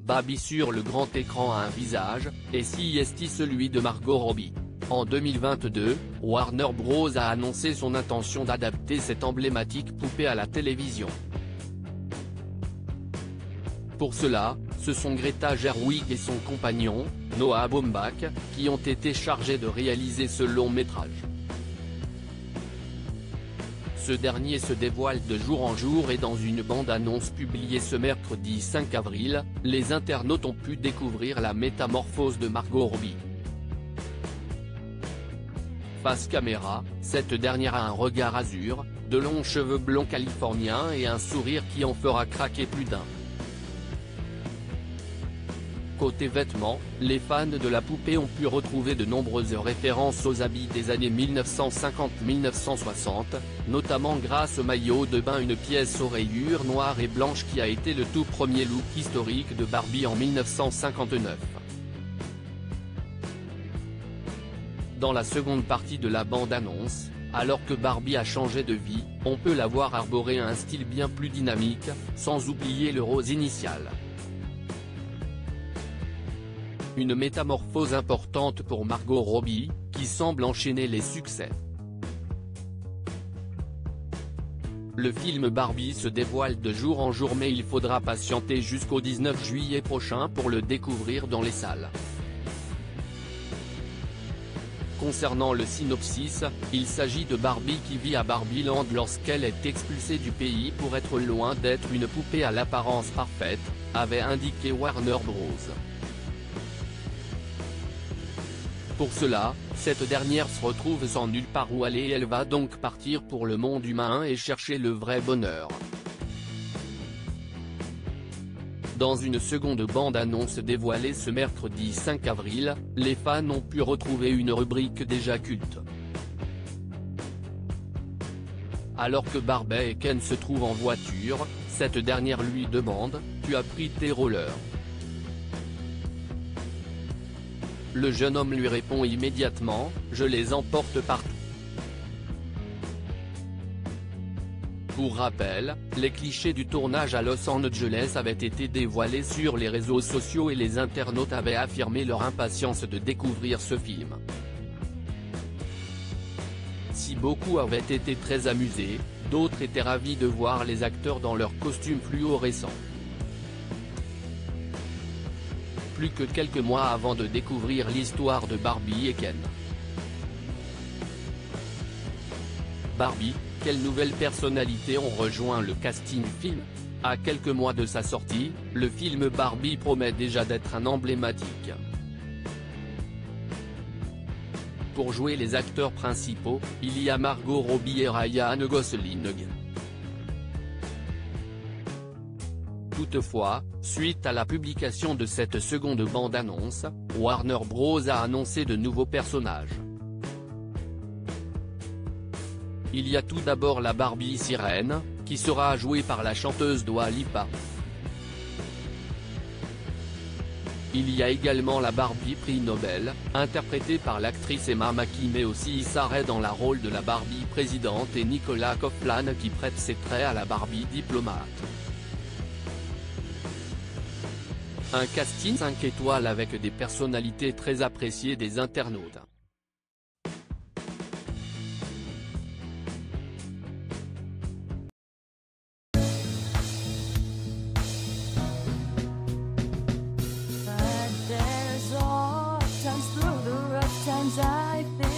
Barbie sur le grand écran a un visage, et si est celui de Margot Robbie. En 2022, Warner Bros a annoncé son intention d'adapter cette emblématique poupée à la télévision. Pour cela, ce sont Greta Gerwig et son compagnon, Noah Baumbach, qui ont été chargés de réaliser ce long métrage. Ce dernier se dévoile de jour en jour et dans une bande-annonce publiée ce mercredi 5 avril, les internautes ont pu découvrir la métamorphose de Margot Robbie. Face caméra, cette dernière a un regard azur, de longs cheveux blonds californiens et un sourire qui en fera craquer plus d'un. Côté vêtements, les fans de la poupée ont pu retrouver de nombreuses références aux habits des années 1950-1960, notamment grâce au maillot de bain, une pièce aux rayures noires et blanches qui a été le tout premier look historique de Barbie en 1959. Dans la seconde partie de la bande-annonce, alors que Barbie a changé de vie, on peut la voir arborer un style bien plus dynamique, sans oublier le rose initial. Une métamorphose importante pour Margot Robbie, qui semble enchaîner les succès. Le film Barbie se dévoile de jour en jour, mais il faudra patienter jusqu'au 19 juillet prochain pour le découvrir dans les salles. Concernant le synopsis, il s'agit de Barbie qui vit à Barbieland lorsqu'elle est expulsée du pays pour être loin d'être une poupée à l'apparence parfaite, avait indiqué Warner Bros. Pour cela, cette dernière se retrouve sans nulle part où aller et elle va donc partir pour le monde humain et chercher le vrai bonheur. Dans une seconde bande-annonce dévoilée ce mercredi 5 avril, les fans ont pu retrouver une rubrique déjà culte. Alors que Barbie et Ken se trouvent en voiture, cette dernière lui demande « Tu as pris tes rollers ?» Le jeune homme lui répond immédiatement « Je les emporte partout ». Pour rappel, les clichés du tournage à Los Angeles avaient été dévoilés sur les réseaux sociaux et les internautes avaient affirmé leur impatience de découvrir ce film. Si beaucoup avaient été très amusés, d'autres étaient ravis de voir les acteurs dans leurs costumes fluorescents. Plus que quelques mois avant de découvrir l'histoire de Barbie et Ken. Barbie, quelles nouvelles personnalités ont rejoint le casting film? À quelques mois de sa sortie, le film Barbie promet déjà d'être un emblématique. Pour jouer les acteurs principaux, il y a Margot Robbie et Ryan Gosling. Toutefois, suite à la publication de cette seconde bande-annonce, Warner Bros a annoncé de nouveaux personnages. Il y a tout d'abord la Barbie sirène, qui sera jouée par la chanteuse Dua Lipa. Il y a également la Barbie prix Nobel, interprétée par l'actrice Emma Mackey, mais aussi Issa Rae dans le rôle de la Barbie présidente et Nicolas Coughlan qui prête ses traits à la Barbie diplomate. Un casting 5 étoiles avec des personnalités très appréciées des internautes. But there's all times through the rough times I think